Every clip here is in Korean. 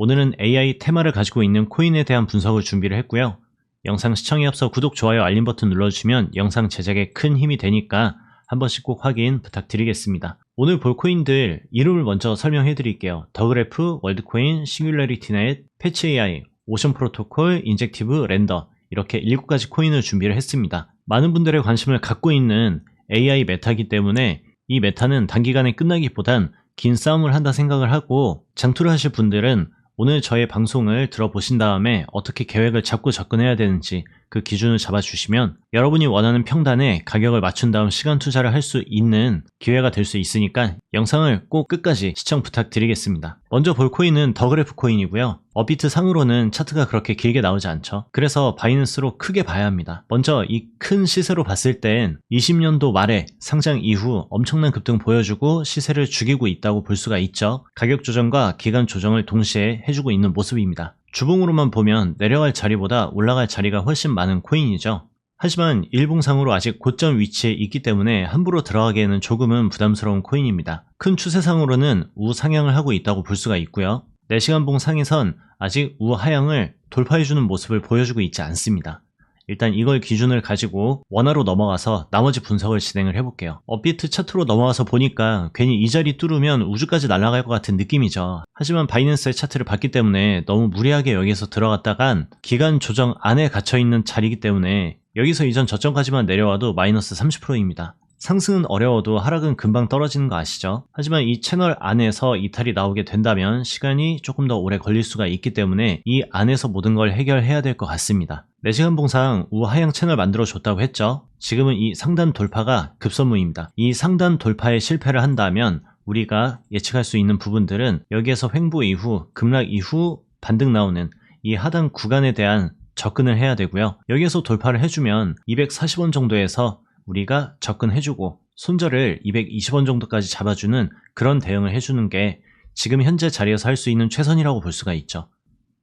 오늘은 AI 테마를 가지고 있는 코인에 대한 분석을 준비를 했고요. 영상 시청에 앞서 구독, 좋아요, 알림 버튼 눌러주시면 영상 제작에 큰 힘이 되니까 한 번씩 꼭 확인 부탁드리겠습니다. 오늘 볼 코인들 이름을 먼저 설명해 드릴게요. 더그래프, 월드코인, 싱귤러리티넷, 패치AI, 오션 프로토콜, 인젝티브, 렌더 이렇게 7가지 코인을 준비를 했습니다. 많은 분들의 관심을 갖고 있는 AI 메타이기 때문에 이 메타는 단기간에 끝나기보단 긴 싸움을 한다 생각을 하고, 장투를 하실 분들은 오늘 저의 방송을 들어보신 다음에 어떻게 계획을 잡고 접근해야 되는지 그 기준을 잡아주시면 여러분이 원하는 평단에 가격을 맞춘 다음 시간 투자를 할 수 있는 기회가 될 수 있으니까 영상을 꼭 끝까지 시청 부탁드리겠습니다. 먼저 볼 코인은 더그래프 코인이고요. 업비트 상으로는 차트가 그렇게 길게 나오지 않죠. 그래서 바이낸스로 크게 봐야 합니다. 먼저 이 큰 시세로 봤을 땐 20년도 말에 상장 이후 엄청난 급등 보여주고 시세를 죽이고 있다고 볼 수가 있죠. 가격 조정과 기간 조정을 동시에 해주고 있는 모습입니다. 주봉으로만 보면 내려갈 자리보다 올라갈 자리가 훨씬 많은 코인이죠. 하지만 일봉상으로 아직 고점 위치에 있기 때문에 함부로 들어가기에는 조금은 부담스러운 코인입니다. 큰 추세상으로는 우상향을 하고 있다고 볼 수가 있고요. 4시간봉 상에선 아직 우하향을 돌파해주는 모습을 보여주고 있지 않습니다. 일단 이걸 기준을 가지고 원화로 넘어가서 나머지 분석을 진행을 해볼게요. 업비트 차트로 넘어가서 보니까 괜히 이 자리 뚫으면 우주까지 날아갈 것 같은 느낌이죠. 하지만 바이낸스의 차트를 봤기 때문에 너무 무리하게 여기서 들어갔다간 기간 조정 안에 갇혀있는 자리이기 때문에 여기서 이전 저점까지만 내려와도 마이너스 30%입니다. 상승은 어려워도 하락은 금방 떨어지는 거 아시죠? 하지만 이 채널 안에서 이탈이 나오게 된다면 시간이 조금 더 오래 걸릴 수가 있기 때문에 이 안에서 모든 걸 해결해야 될 것 같습니다. 4시간 봉상 우하향 채널 만들어 줬다고 했죠? 지금은 이 상단 돌파가 급선무입니다. 이 상단 돌파에 실패를 한다면 우리가 예측할 수 있는 부분들은 여기에서 횡보 이후 급락 이후 반등 나오는 이 하단 구간에 대한 접근을 해야 되고요. 여기에서 돌파를 해주면 240원 정도에서 우리가 접근해주고 손절을 220원 정도까지 잡아주는 그런 대응을 해주는 게 지금 현재 자리에서 할 수 있는 최선이라고 볼 수가 있죠.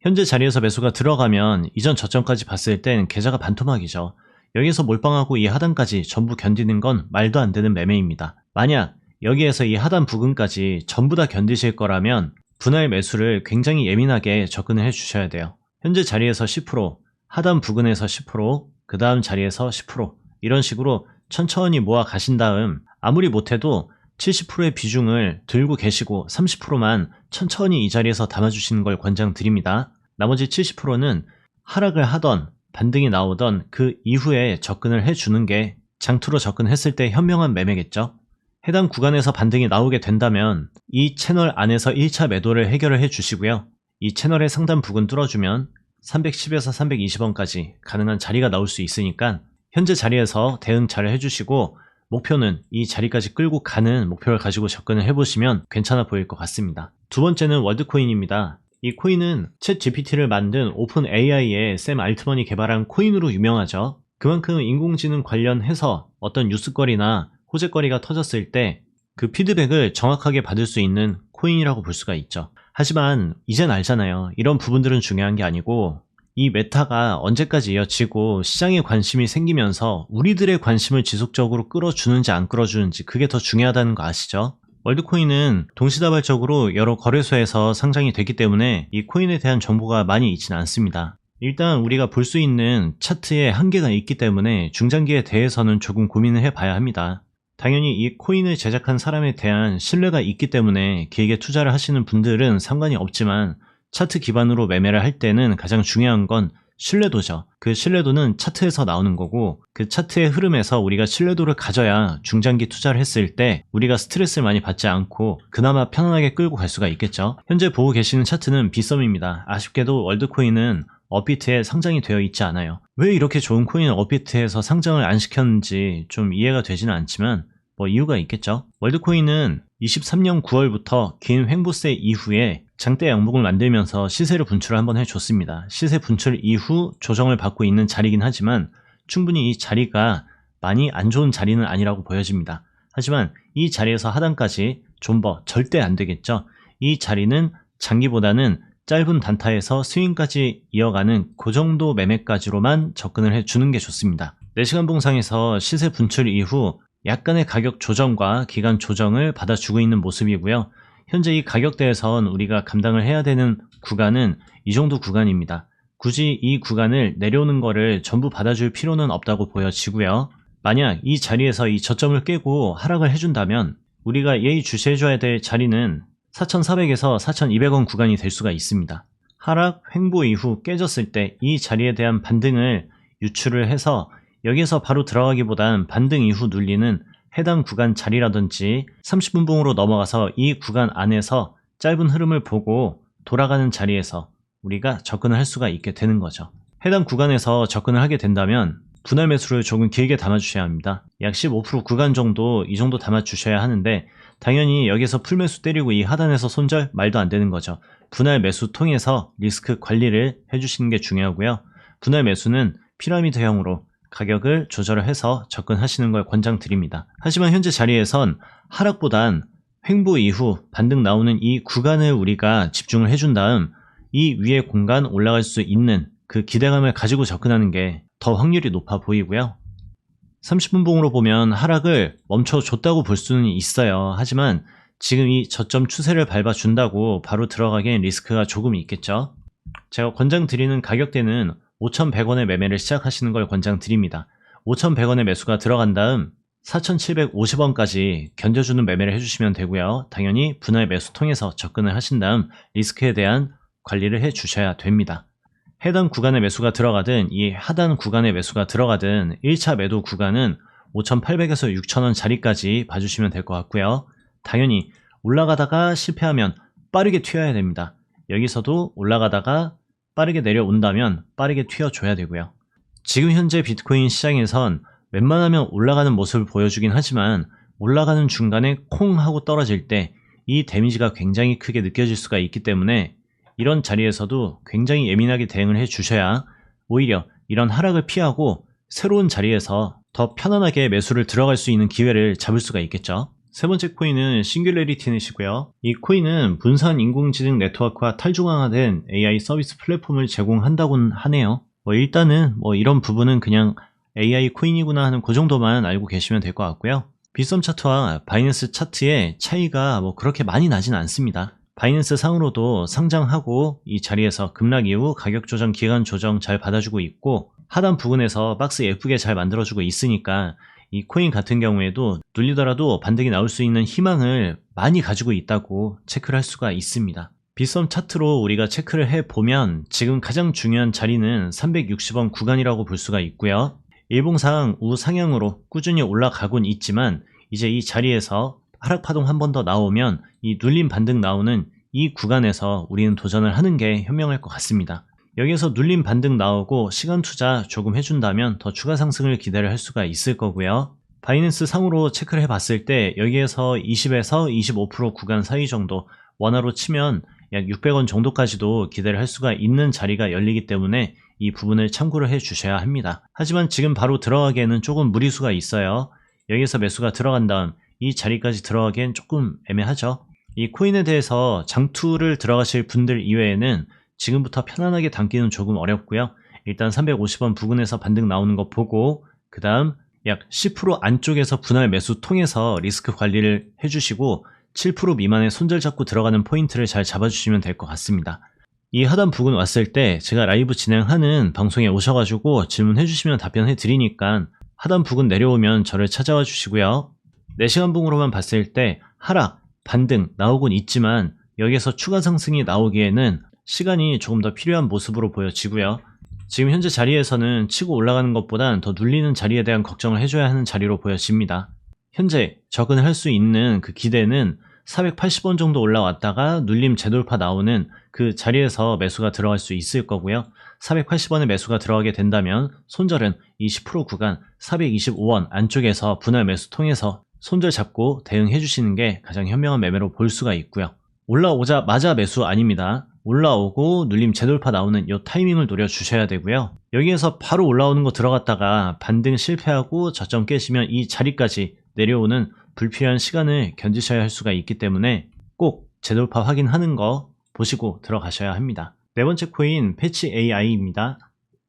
현재 자리에서 매수가 들어가면 이전 저점까지 봤을 땐 계좌가 반토막이죠. 여기에서 몰빵하고 이 하단까지 전부 견디는 건 말도 안 되는 매매입니다. 만약 여기에서 이 하단 부근까지 전부 다 견디실 거라면 분할 매수를 굉장히 예민하게 접근을 해주셔야 돼요. 현재 자리에서 10%, 하단 부근에서 10%, 그 다음 자리에서 10% 이런 식으로 천천히 모아 가신 다음 아무리 못해도 70%의 비중을 들고 계시고 30%만 천천히 이 자리에서 담아주시는 걸 권장드립니다. 나머지 70%는 하락을 하던 반등이 나오던 그 이후에 접근을 해주는 게 장투로 접근했을 때 현명한 매매겠죠. 해당 구간에서 반등이 나오게 된다면 이 채널 안에서 1차 매도를 해결을 해주시고요. 이 채널의 상단 부근 뚫어주면 310에서 320원까지 가능한 자리가 나올 수 있으니까 현재 자리에서 대응 잘 해주시고 목표는 이 자리까지 끌고 가는 목표를 가지고 접근을 해보시면 괜찮아 보일 것 같습니다. 두 번째는 월드코인입니다. 이 코인은 챗 GPT를 만든 오픈 AI의 샘 알트먼이 개발한 코인으로 유명하죠. 그만큼 인공지능 관련해서 어떤 뉴스거리나 호재거리가 터졌을 때 그 피드백을 정확하게 받을 수 있는 코인이라고 볼 수가 있죠. 하지만 이젠 알잖아요. 이런 부분들은 중요한 게 아니고 이 메타가 언제까지 이어지고 시장에 관심이 생기면서 우리들의 관심을 지속적으로 끌어주는지 안 끌어주는지 그게 더 중요하다는 거 아시죠? 월드코인은 동시다발적으로 여러 거래소에서 상장이 됐기 때문에 이 코인에 대한 정보가 많이 있지는 않습니다. 일단 우리가 볼 수 있는 차트에 한계가 있기 때문에 중장기에 대해서는 조금 고민을 해봐야 합니다. 당연히 이 코인을 제작한 사람에 대한 신뢰가 있기 때문에 길게 투자를 하시는 분들은 상관이 없지만 차트 기반으로 매매를 할 때는 가장 중요한 건 신뢰도죠. 그 신뢰도는 차트에서 나오는 거고 그 차트의 흐름에서 우리가 신뢰도를 가져야 중장기 투자를 했을 때 우리가 스트레스를 많이 받지 않고 그나마 편안하게 끌고 갈 수가 있겠죠. 현재 보고 계시는 차트는 빗썸입니다. 아쉽게도 월드코인은 업비트에 상장이 되어 있지 않아요. 왜 이렇게 좋은 코인을 업비트에서 상장을 안 시켰는지 좀 이해가 되지는 않지만 뭐 이유가 있겠죠. 월드코인은 23년 9월부터 긴 횡보세 이후에 장대 양봉을 만들면서 시세를 분출을 한번 해줬습니다. 시세 분출 이후 조정을 받고 있는 자리긴 하지만 충분히 이 자리가 많이 안 좋은 자리는 아니라고 보여집니다. 하지만 이 자리에서 하단까지 존버 절대 안 되겠죠. 이 자리는 장기보다는 짧은 단타에서 스윙까지 이어가는 그 정도 매매까지로만 접근을 해주는 게 좋습니다. 4시간 봉상에서 시세 분출 이후 약간의 가격 조정과 기간 조정을 받아주고 있는 모습이고요. 현재 이 가격대에선 우리가 감당을 해야 되는 구간은 이 정도 구간입니다. 굳이 이 구간을 내려오는 거를 전부 받아줄 필요는 없다고 보여지고요. 만약 이 자리에서 이 저점을 깨고 하락을 해준다면 우리가 예의주시해줘야 될 자리는 4,400에서 4,200원 구간이 될 수가 있습니다. 하락, 횡보 이후 깨졌을 때 이 자리에 대한 반등을 유출을 해서 여기서 바로 들어가기보단 반등 이후 눌리는 해당 구간 자리라든지 30분봉으로 넘어가서 이 구간 안에서 짧은 흐름을 보고 돌아가는 자리에서 우리가 접근을 할 수가 있게 되는 거죠. 해당 구간에서 접근을 하게 된다면 분할 매수를 조금 길게 담아주셔야 합니다. 약 15% 구간 정도 이 정도 담아주셔야 하는데 당연히 여기서 풀매수 때리고 이 하단에서 손절 말도 안 되는 거죠. 분할 매수 통해서 리스크 관리를 해주시는 게 중요하고요. 분할 매수는 피라미드형으로 가격을 조절을 해서 접근하시는 걸 권장드립니다. 하지만 현재 자리에선 하락보단 횡보 이후 반등 나오는 이 구간을 우리가 집중을 해준 다음 이 위에 공간 올라갈 수 있는 그 기대감을 가지고 접근하는 게 더 확률이 높아 보이고요. 30분봉으로 보면 하락을 멈춰줬다고 볼 수는 있어요. 하지만 지금 이 저점 추세를 밟아준다고 바로 들어가기엔 리스크가 조금 있겠죠. 제가 권장드리는 가격대는 5,100원에 매매를 시작하시는 걸 권장드립니다. 5,100원에 매수가 들어간 다음 4,750원까지 견뎌주는 매매를 해주시면 되고요. 당연히 분할 매수 통해서 접근을 하신 다음 리스크에 대한 관리를 해주셔야 됩니다. 해당 구간에 매수가 들어가든 이 하단 구간에 매수가 들어가든 1차 매도 구간은 5,800에서 6,000원 자리까지 봐주시면 될 것 같고요. 당연히 올라가다가 실패하면 빠르게 튀어야 됩니다. 여기서도 올라가다가 빠르게 내려온다면 빠르게 튀어줘야 되고요. 지금 현재 비트코인 시장에선 웬만하면 올라가는 모습을 보여주긴 하지만 올라가는 중간에 콩 하고 떨어질 때 이 데미지가 굉장히 크게 느껴질 수가 있기 때문에 이런 자리에서도 굉장히 예민하게 대응을 해 주셔야 오히려 이런 하락을 피하고 새로운 자리에서 더 편안하게 매수를 들어갈 수 있는 기회를 잡을 수가 있겠죠. 세 번째 코인은 싱귤레리티넷이고요. 이 코인은 분산 인공지능 네트워크와 탈중앙화된 AI 서비스 플랫폼을 제공한다고는 하네요. 일단은 이런 부분은 그냥 AI 코인이구나 하는 그 정도만 알고 계시면 될 것 같고요. 빗썸 차트와 바이낸스 차트의 차이가 그렇게 많이 나진 않습니다. 바이낸스 상으로도 상장하고 이 자리에서 급락 이후 가격 조정, 기간 조정 잘 받아주고 있고 하단 부근에서 박스 예쁘게 잘 만들어주고 있으니까 이 코인 같은 경우에도 눌리더라도 반등이 나올 수 있는 희망을 많이 가지고 있다고 체크를 할 수가 있습니다. 빗썸 차트로 우리가 체크를 해보면 지금 가장 중요한 자리는 360원 구간이라고 볼 수가 있고요. 일봉상 우상향으로 꾸준히 올라가곤 있지만 이제 이 자리에서 하락파동 한 번 더 나오면 이 눌림 반등 나오는 이 구간에서 우리는 도전을 하는 게 현명할 것 같습니다. 여기에서 눌림 반등 나오고 시간 투자 조금 해준다면 더 추가 상승을 기대를 할 수가 있을 거고요. 바이낸스 상으로 체크를 해봤을 때 여기에서 20에서 25% 구간 사이 정도 원화로 치면 약 600원 정도까지도 기대를 할 수가 있는 자리가 열리기 때문에 이 부분을 참고를 해 주셔야 합니다. 하지만 지금 바로 들어가기에는 조금 무리수가 있어요. 여기서 매수가 들어간 다음 이 자리까지 들어가기엔 조금 애매하죠. 이 코인에 대해서 장투를 들어가실 분들 이외에는 지금부터 편안하게 담기는 조금 어렵고요. 일단 350원 부근에서 반등 나오는 거 보고 그 다음 약 10% 안쪽에서 분할 매수 통해서 리스크 관리를 해주시고 7% 미만의 손절 잡고 들어가는 포인트를 잘 잡아주시면 될 것 같습니다. 이 하단 부근 왔을 때 제가 라이브 진행하는 방송에 오셔가지고 질문해 주시면 답변해 드리니까 하단 부근 내려오면 저를 찾아와 주시고요. 4시간 봉으로만 봤을 때 하락, 반등 나오곤 있지만 여기에서 추가 상승이 나오기에는 시간이 조금 더 필요한 모습으로 보여지고요. 지금 현재 자리에서는 치고 올라가는 것보단 더 눌리는 자리에 대한 걱정을 해줘야 하는 자리로 보여집니다. 현재 접근을 할 수 있는 그 기대는 480원 정도 올라왔다가 눌림 재돌파 나오는 그 자리에서 매수가 들어갈 수 있을 거고요. 480원에 매수가 들어가게 된다면 손절은 이 10% 구간 425원 안쪽에서 분할 매수 통해서 손절 잡고 대응해 주시는 게 가장 현명한 매매로 볼 수가 있고요. 올라오자마자 매수 아닙니다. 올라오고 눌림 재돌파 나오는 이 타이밍을 노려주셔야 되고요. 여기에서 바로 올라오는 거 들어갔다가 반등 실패하고 저점 깨시면 이 자리까지 내려오는 불필요한 시간을 견디셔야 할 수가 있기 때문에 꼭 재돌파 확인하는 거 보시고 들어가셔야 합니다. 네 번째 코인 패치 AI입니다.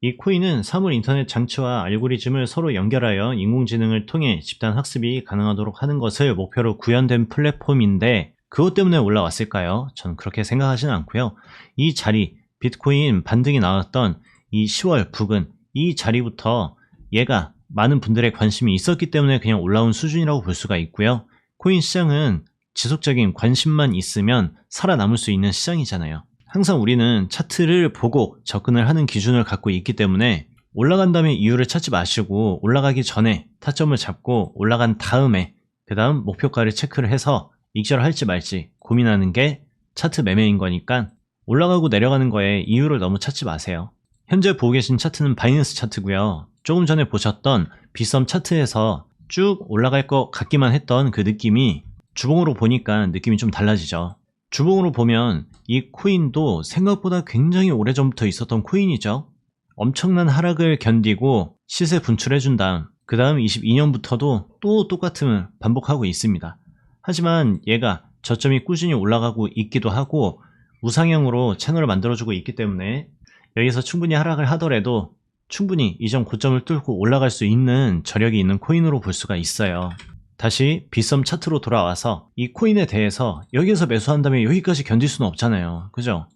이 코인은 사물 인터넷 장치와 알고리즘을 서로 연결하여 인공지능을 통해 집단 학습이 가능하도록 하는 것을 목표로 구현된 플랫폼인데 그것 때문에 올라왔을까요? 전 그렇게 생각하지는 않고요. 이 자리, 비트코인 반등이 나왔던 이 10월 부근, 이 자리부터 얘가 많은 분들의 관심이 있었기 때문에 그냥 올라온 수준이라고 볼 수가 있고요. 코인 시장은 지속적인 관심만 있으면 살아남을 수 있는 시장이잖아요. 항상 우리는 차트를 보고 접근을 하는 기준을 갖고 있기 때문에 올라간 다음에 이유를 찾지 마시고 올라가기 전에 타점을 잡고 올라간 다음에 그 다음 목표가를 체크를 해서 익절할지 말지 고민하는 게 차트 매매인 거니까 올라가고 내려가는 거에 이유를 너무 찾지 마세요. 현재 보고 계신 차트는 바이낸스 차트고요. 조금 전에 보셨던 빗썸 차트에서 쭉 올라갈 것 같기만 했던 그 느낌이 주봉으로 보니까 느낌이 좀 달라지죠. 주봉으로 보면 이 코인도 생각보다 굉장히 오래전부터 있었던 코인이죠. 엄청난 하락을 견디고 시세 분출해준 다음 그 다음 22년부터도 또 똑같은 반복하고 있습니다. 하지만 얘가 저점이 꾸준히 올라가고 있기도 하고 우상향으로 채널을 만들어주고 있기 때문에 여기서 충분히 하락을 하더라도 충분히 이전 고점을 뚫고 올라갈 수 있는 저력이 있는 코인으로 볼 수가 있어요. 다시 빗썸 차트로 돌아와서 이 코인에 대해서 여기에서 매수한 다음에 여기까지 견딜 수는 없잖아요. 그죠?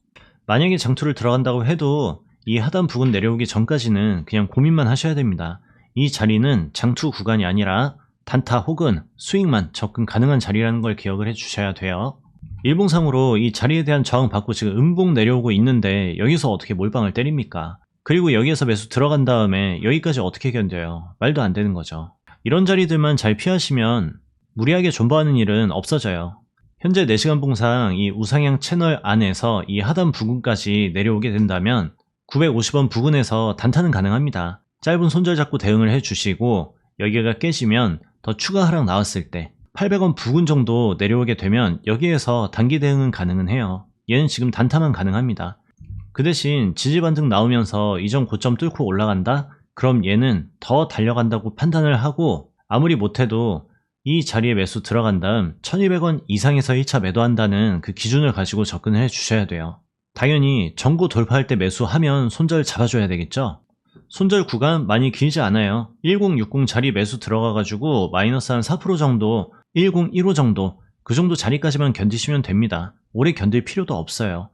만약에 장투를 들어간다고 해도 이 하단 부근 내려오기 전까지는 그냥 고민만 하셔야 됩니다. 이 자리는 장투 구간이 아니라 단타 혹은 스윙만 접근 가능한 자리라는 걸 기억을 해 주셔야 돼요. 일봉상으로 이 자리에 대한 저항 받고 지금 음봉 내려오고 있는데 여기서 어떻게 몰빵을 때립니까? 그리고 여기에서 매수 들어간 다음에 여기까지 어떻게 견뎌요? 말도 안 되는 거죠. 이런 자리들만 잘 피하시면 무리하게 존버하는 일은 없어져요. 현재 4시간 봉상 이 우상향 채널 안에서 이 하단 부근까지 내려오게 된다면 950원 부근에서 단타는 가능합니다. 짧은 손절 잡고 대응을 해주시고 여기가 깨지면 더 추가 하락 나왔을 때 800원 부근 정도 내려오게 되면 여기에서 단기 대응은 가능은 해요. 얘는 지금 단타만 가능합니다. 그 대신 지지반등 나오면서 이전 고점 뚫고 올라간다? 그럼 얘는 더 달려간다고 판단을 하고 아무리 못해도 이 자리에 매수 들어간 다음 1200원 이상에서 1차 매도한다는 그 기준을 가지고 접근을 해 주셔야 돼요. 당연히 전고 돌파할 때 매수하면 손절 잡아줘야 되겠죠? 손절 구간 많이 길지 않아요. 1060 자리 매수 들어가가지고 마이너스 한 4% 정도, 1015 정도 그 정도 자리까지만 견디시면 됩니다. 오래 견딜 필요도 없어요.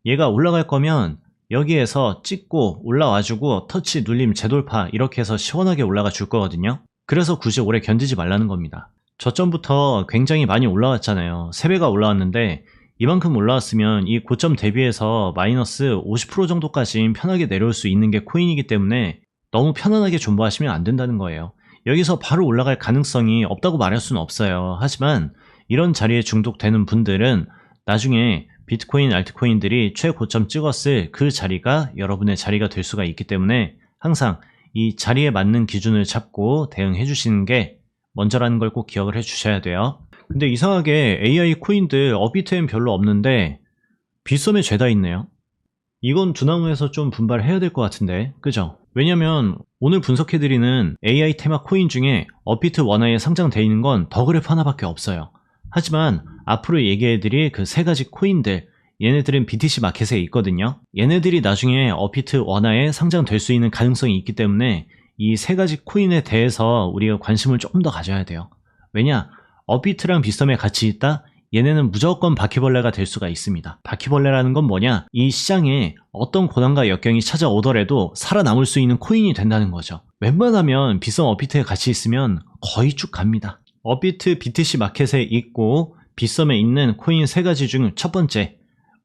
얘가 올라갈 거면 여기에서 찍고 올라와주고 터치 눌림 재돌파 이렇게 해서 시원하게 올라가 줄 거거든요. 그래서 굳이 오래 견디지 말라는 겁니다. 저점부터 굉장히 많이 올라왔잖아요. 3배가 올라왔는데 이만큼 올라왔으면 이 고점 대비해서 마이너스 50% 정도까지 편하게 내려올 수 있는 게 코인이기 때문에 너무 편안하게 존버하시면 안 된다는 거예요. 여기서 바로 올라갈 가능성이 없다고 말할 수는 없어요. 하지만 이런 자리에 중독되는 분들은 나중에 비트코인, 알트코인들이 최고점 찍었을 그 자리가 여러분의 자리가 될 수가 있기 때문에 항상 이 자리에 맞는 기준을 잡고 대응해 주시는 게 먼저라는 걸 꼭 기억을 해 주셔야 돼요. 근데 이상하게 AI 코인들 업비트엔 별로 없는데 빗썸에 죄다 있네요. 이건 두나무에서 좀 분발해야 될 것 같은데, 그죠? 왜냐면 오늘 분석해드리는 AI 테마 코인 중에 업비트 원화에 상장되어 있는 건 더그래프 하나밖에 없어요. 하지만 앞으로 얘기해드릴 그 3가지 코인들, 얘네들은 BTC 마켓에 있거든요. 얘네들이 나중에 업비트 원화에 상장될 수 있는 가능성이 있기 때문에 이 3가지 코인에 대해서 우리가 관심을 조금 더 가져야 돼요. 왜냐? 업비트랑 빗썸에 같이 있다? 얘네는 무조건 바퀴벌레가 될 수가 있습니다. 바퀴벌레라는 건 뭐냐? 이 시장에 어떤 고난과 역경이 찾아오더라도 살아남을 수 있는 코인이 된다는 거죠. 웬만하면 빗썸 업비트에 같이 있으면 거의 쭉 갑니다. 업비트 BTC 마켓에 있고 빗썸에 있는 코인 3가지 중 첫 번째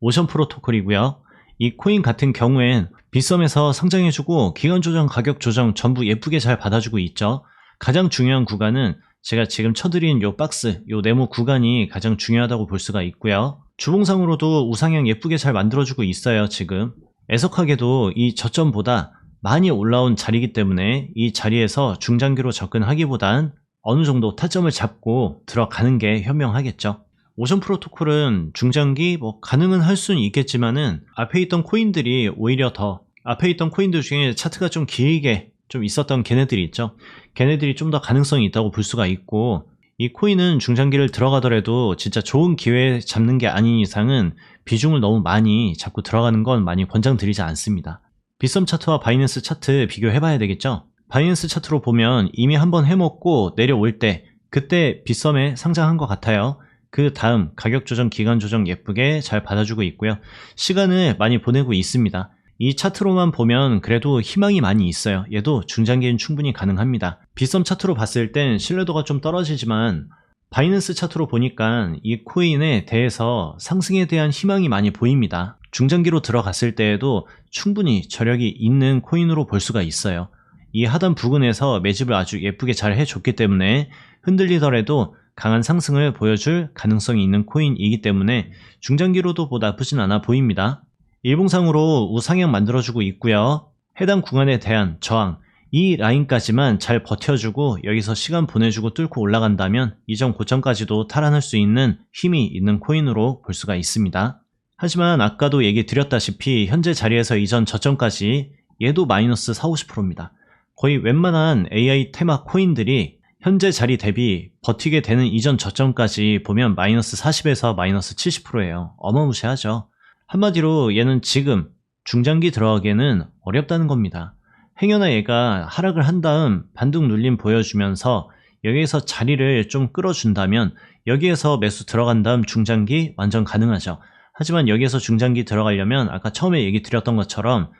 오션 프로토콜이고요. 이 코인 같은 경우엔 빗썸에서 상장해주고 기간 조정, 가격 조정 전부 예쁘게 잘 받아주고 있죠. 가장 중요한 구간은 제가 지금 쳐드린 요 박스, 요 네모 구간이 가장 중요하다고 볼 수가 있고요. 주봉상으로도 우상향 예쁘게 잘 만들어주고 있어요. 지금 애석하게도 이 저점보다 많이 올라온 자리이기 때문에 이 자리에서 중장기로 접근하기보단 어느 정도 타점을 잡고 들어가는 게 현명하겠죠. 오션 프로토콜은 중장기 가능은 할 수는 있겠지만은 앞에 있던 코인들이 오히려 더 앞에 있던 코인들 중에 차트가 좀 길게 좀 있었던 걔네들이 있죠. 걔네들이 좀 더 가능성이 있다고 볼 수가 있고 이 코인은 중장기를 들어가더라도 진짜 좋은 기회에 잡는 게 아닌 이상은 비중을 너무 많이 잡고 들어가는 건 많이 권장드리지 않습니다. 빗썸 차트와 바이낸스 차트 비교해 봐야 되겠죠. 바이낸스 차트로 보면 이미 한번 해먹고 내려올 때 그때 빗썸에 상장한 것 같아요. 그 다음 가격 조정, 기간 조정 예쁘게 잘 받아주고 있고요. 시간을 많이 보내고 있습니다. 이 차트로만 보면 그래도 희망이 많이 있어요. 얘도 중장기엔 충분히 가능합니다. 빗썸 차트로 봤을 땐 신뢰도가 좀 떨어지지만 바이낸스 차트로 보니까 이 코인에 대해서 상승에 대한 희망이 많이 보입니다. 중장기로 들어갔을 때에도 충분히 저력이 있는 코인으로 볼 수가 있어요. 이 하단 부근에서 매집을 아주 예쁘게 잘 해줬기 때문에 흔들리더라도 강한 상승을 보여줄 가능성이 있는 코인이기 때문에 중장기로도 뭐 나쁘진 않아 보입니다. 일봉상으로 우상향 만들어주고 있고요. 해당 구간에 대한 저항, 이 라인까지만 잘 버텨주고 여기서 시간 보내주고 뚫고 올라간다면 이전 고점까지도 탈환할 수 있는 힘이 있는 코인으로 볼 수가 있습니다. 하지만 아까도 얘기 드렸다시피 현재 자리에서 이전 저점까지 얘도 마이너스 40~50%입니다. 거의 웬만한 AI 테마 코인들이 현재 자리 대비 버티게 되는 이전 저점까지 보면 마이너스 40에서 마이너스 70%예요. 어마무시하죠. 한마디로 얘는 지금 중장기 들어가기에는 어렵다는 겁니다. 행여나 얘가 하락을 한 다음 반등 눌림 보여주면서 여기에서 자리를 좀 끌어준다면 여기에서 매수 들어간 다음 중장기 완전 가능하죠. 하지만 여기에서 중장기 들어가려면 아까 처음에 얘기 드렸던 것처럼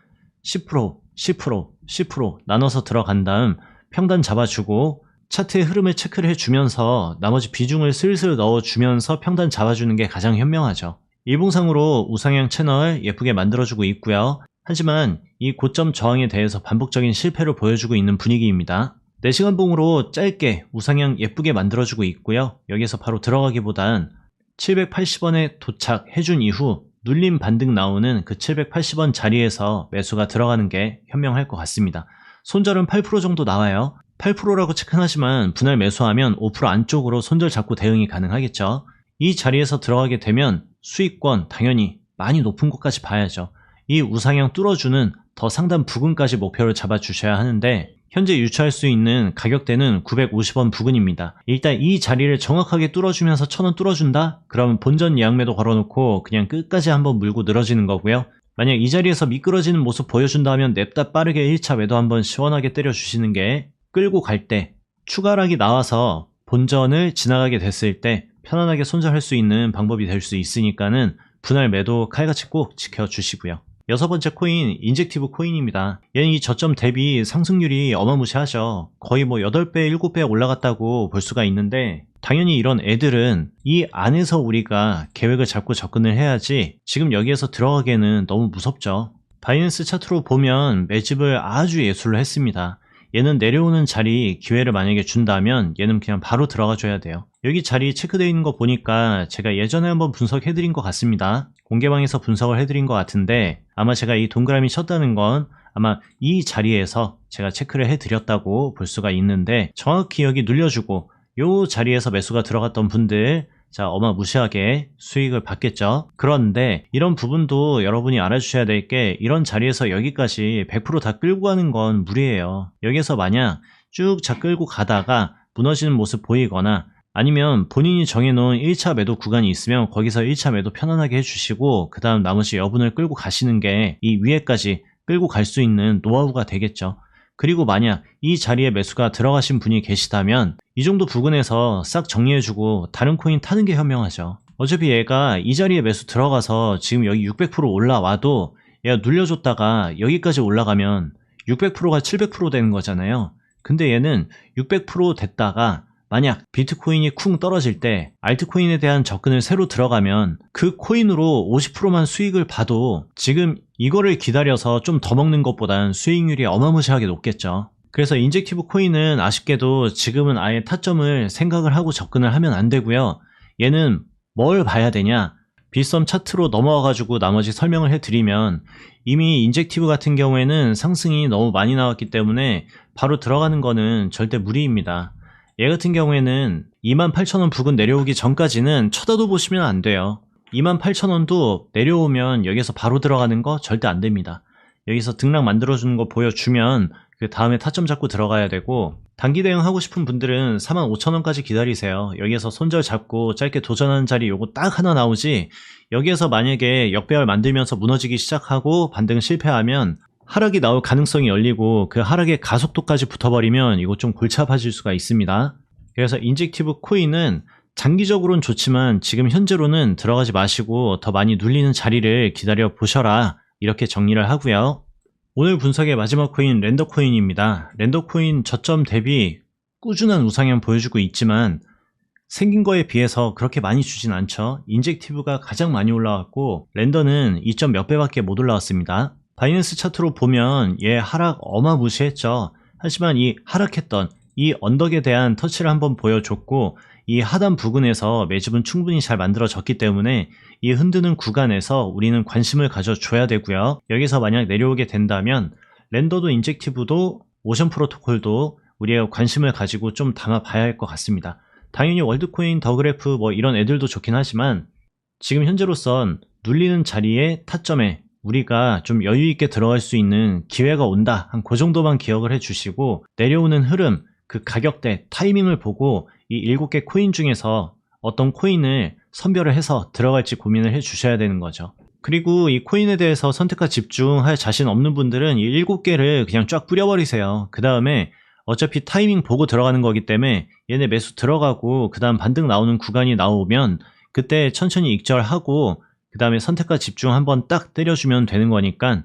10%, 10%, 10% 나눠서 들어간 다음 평단 잡아주고 차트의 흐름을 체크를 해주면서 나머지 비중을 슬슬 넣어주면서 평단 잡아주는 게 가장 현명하죠. 일봉상으로 우상향 채널 예쁘게 만들어주고 있고요. 하지만 이 고점 저항에 대해서 반복적인 실패를 보여주고 있는 분위기입니다. 4시간 봉으로 짧게 우상향 예쁘게 만들어주고 있고요. 여기서 바로 들어가기보단 780원에 도착해준 이후 눌림 반등 나오는 그 780원 자리에서 매수가 들어가는 게 현명할 것 같습니다. 손절은 8% 정도 나와요. 8%라고 체크하지만 분할 매수하면 5% 안쪽으로 손절 잡고 대응이 가능하겠죠. 이 자리에서 들어가게 되면 수익권 당연히 많이 높은 곳까지 봐야죠. 이 우상향 뚫어주는 더 상단 부근까지 목표를 잡아주셔야 하는데 현재 유추할 수 있는 가격대는 950원 부근입니다. 일단 이 자리를 정확하게 뚫어주면서 1000원 뚫어준다? 그러면 본전 예약매도 걸어놓고 그냥 끝까지 한번 물고 늘어지는 거고요. 만약 이 자리에서 미끄러지는 모습 보여준다면 냅다 빠르게 1차 매도 한번 시원하게 때려주시는 게 끌고 갈 때 추가락이 나와서 본전을 지나가게 됐을 때 편안하게 손절할 수 있는 방법이 될 수 있으니까는 분할 매도 칼같이 꼭 지켜주시고요. 6번째 코인, 인젝티브 코인입니다. 얘는 이 저점 대비 상승률이 어마무시하죠. 거의 뭐 8배, 7배 올라갔다고 볼 수가 있는데 당연히 이런 애들은 이 안에서 우리가 계획을 잡고 접근을 해야지 지금 여기에서 들어가기에는 너무 무섭죠. 바이낸스 차트로 보면 매집을 아주 예술로 했습니다. 얘는 내려오는 자리 기회를 만약에 준다면 얘는 그냥 바로 들어가 줘야 돼요. 여기 자리 체크되어 있는 거 보니까 제가 예전에 한번 분석해 드린 것 같습니다. 공개방에서 분석을 해드린 것 같은데 아마 제가 이 동그라미 쳤다는 건 아마 이 자리에서 제가 체크를 해드렸다고 볼 수가 있는데 정확히 여기 눌려주고 요 자리에서 매수가 들어갔던 분들 자 어마무시하게 수익을 받겠죠. 그런데 이런 부분도 여러분이 알아주셔야 될 게 이런 자리에서 여기까지 100% 다 끌고 가는 건 무리예요. 여기서 만약 쭉 끌고 가다가 무너지는 모습 보이거나 아니면 본인이 정해놓은 1차 매도 구간이 있으면 거기서 1차 매도 편안하게 해주시고 그 다음 나머지 여분을 끌고 가시는 게 이 위에까지 끌고 갈 수 있는 노하우가 되겠죠. 그리고 만약 이 자리에 매수가 들어가신 분이 계시다면 이 정도 부근에서 싹 정리해주고 다른 코인 타는 게 현명하죠. 어차피 얘가 이 자리에 매수 들어가서 지금 여기 600% 올라와도 얘가 눌려줬다가 여기까지 올라가면 600%가 700% 되는 거잖아요. 근데 얘는 600% 됐다가 만약 비트코인이 쿵 떨어질 때 알트코인에 대한 접근을 새로 들어가면 그 코인으로 50%만 수익을 봐도 지금 이거를 기다려서 좀 더 먹는 것보단 수익률이 어마무시하게 높겠죠. 그래서 인젝티브 코인은 아쉽게도 지금은 아예 타점을 생각을 하고 접근을 하면 안 되고요. 얘는 뭘 봐야 되냐? 빗썸 차트로 넘어와가지고 나머지 설명을 해드리면 이미 인젝티브 같은 경우에는 상승이 너무 많이 나왔기 때문에 바로 들어가는 거는 절대 무리입니다. 얘 같은 경우에는 28,000원 부근 내려오기 전까지는 쳐다도 보시면 안 돼요. 28,000원도 내려오면 여기서 바로 들어가는 거 절대 안 됩니다. 여기서 등락 만들어주는 거 보여주면 그 다음에 타점 잡고 들어가야 되고 단기 대응 하고 싶은 분들은 45,000원까지 기다리세요. 여기에서 손절 잡고 짧게 도전하는 자리 요거 딱 하나 나오지 여기에서 만약에 역배열 만들면서 무너지기 시작하고 반등 실패하면 하락이 나올 가능성이 열리고 그 하락의 가속도까지 붙어버리면 이거 좀 골치 아파질 수가 있습니다. 그래서 인젝티브 코인은 장기적으로는 좋지만 지금 현재로는 들어가지 마시고 더 많이 눌리는 자리를 기다려 보셔라, 이렇게 정리를 하고요. 오늘 분석의 마지막 코인 렌더코인입니다. 렌더코인 저점 대비 꾸준한 우상향 보여주고 있지만 생긴 거에 비해서 그렇게 많이 주진 않죠. 인젝티브가 가장 많이 올라왔고 렌더는 2점 몇 배밖에 못 올라왔습니다. 바이낸스 차트로 보면 얘 하락 어마무시했죠. 하지만 이 하락했던 이 언덕에 대한 터치를 한번 보여줬고 이 하단 부근에서 매집은 충분히 잘 만들어졌기 때문에 이 흔드는 구간에서 우리는 관심을 가져줘야 되고요. 여기서 만약 내려오게 된다면 렌더도 인젝티브도 오션 프로토콜도 우리가 관심을 가지고 좀 담아봐야 할 것 같습니다. 당연히 월드코인, 더그래프 뭐 이런 애들도 좋긴 하지만 지금 현재로선 눌리는 자리에 타점에 우리가 좀 여유있게 들어갈 수 있는 기회가 온다, 한 그 정도만 기억을 해주시고 내려오는 흐름, 그 가격대, 타이밍을 보고 이 7개 코인 중에서 어떤 코인을 선별을 해서 들어갈지 고민을 해 주셔야 되는 거죠. 그리고 이 코인에 대해서 선택과 집중할 자신 없는 분들은 이 7개를 그냥 쫙 뿌려버리세요. 그 다음에 어차피 타이밍 보고 들어가는 거기 때문에 얘네 매수 들어가고 그 다음 반등 나오는 구간이 나오면 그때 천천히 익절하고 그 다음에 선택과 집중 한번 딱 때려주면 되는 거니까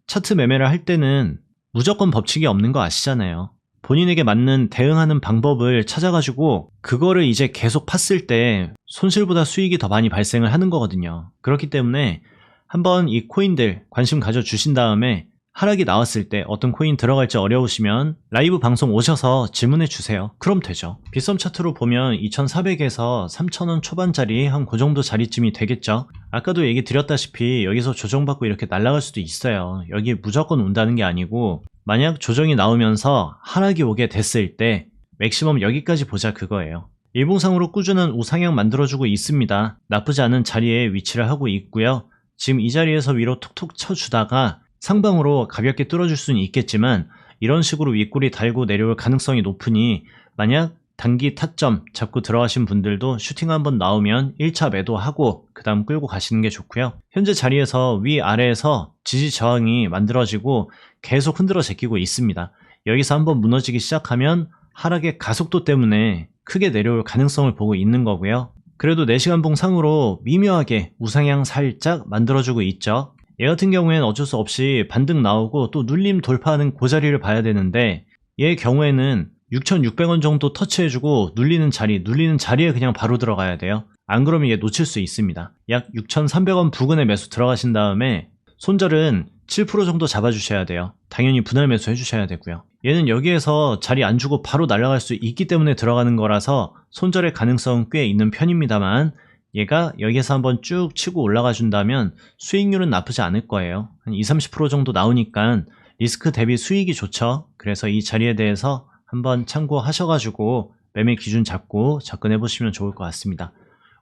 차트 매매를 할 때는 무조건 법칙이 없는 거 아시잖아요. 본인에게 맞는 대응하는 방법을 찾아가지고 그거를 이제 계속 팠을 때 손실보다 수익이 더 많이 발생을 하는 거거든요. 그렇기 때문에 한번 이 코인들 관심 가져주신 다음에 하락이 나왔을 때 어떤 코인 들어갈지 어려우시면 라이브 방송 오셔서 질문해 주세요. 그럼 되죠. 빗썸 차트로 보면 2,400에서 3,000원 초반짜리 한 그 정도 자리쯤이 되겠죠. 아까도 얘기 드렸다시피 여기서 조정받고 이렇게 날아갈 수도 있어요. 여기 무조건 온다는 게 아니고 만약 조정이 나오면서 하락이 오게 됐을 때 맥시멈 여기까지 보자 그거예요. 일봉상으로 꾸준한 우상향 만들어주고 있습니다. 나쁘지 않은 자리에 위치를 하고 있고요. 지금 이 자리에서 위로 툭툭 쳐주다가 상방으로 가볍게 뚫어줄 수는 있겠지만 이런 식으로 윗골이 달고 내려올 가능성이 높으니 만약 단기 타점 잡고 들어가신 분들도 슈팅 한번 나오면 1차 매도하고 그 다음 끌고 가시는 게 좋고요. 현재 자리에서 위아래에서 지지 저항이 만들어지고 계속 흔들어 제끼고 있습니다. 여기서 한번 무너지기 시작하면 하락의 가속도 때문에 크게 내려올 가능성을 보고 있는 거고요. 그래도 4시간봉 상으로 미묘하게 우상향 살짝 만들어주고 있죠. 얘 같은 경우에는 어쩔 수 없이 반등 나오고 또 눌림 돌파하는 그 자리를 봐야 되는데 얘의 경우에는 6,600원 정도 터치해주고 눌리는 자리에 그냥 바로 들어가야 돼요. 안 그러면 얘 놓칠 수 있습니다. 약 6,300원 부근에 매수 들어가신 다음에 손절은 7% 정도 잡아주셔야 돼요. 당연히 분할 매수 해주셔야 되고요. 얘는 여기에서 자리 안 주고 바로 날아갈 수 있기 때문에 들어가는 거라서 손절의 가능성은 꽤 있는 편입니다만 얘가 여기에서 한번 쭉 치고 올라가 준다면 수익률은 나쁘지 않을 거예요. 한 20-30% 정도 나오니까 리스크 대비 수익이 좋죠. 그래서 이 자리에 대해서 한번 참고하셔가지고 매매 기준 잡고 접근해 보시면 좋을 것 같습니다.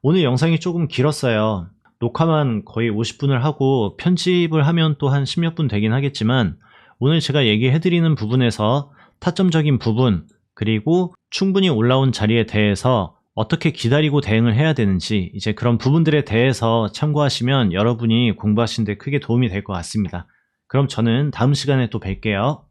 오늘 영상이 조금 길었어요. 녹화만 거의 50분을 하고 편집을 하면 또 한 10몇 분 되긴 하겠지만 오늘 제가 얘기해드리는 부분에서 타점적인 부분 그리고 충분히 올라온 자리에 대해서 어떻게 기다리고 대응을 해야 되는지 이제 그런 부분들에 대해서 참고하시면 여러분이 공부하시는 데 크게 도움이 될 것 같습니다. 그럼 저는 다음 시간에 또 뵐게요.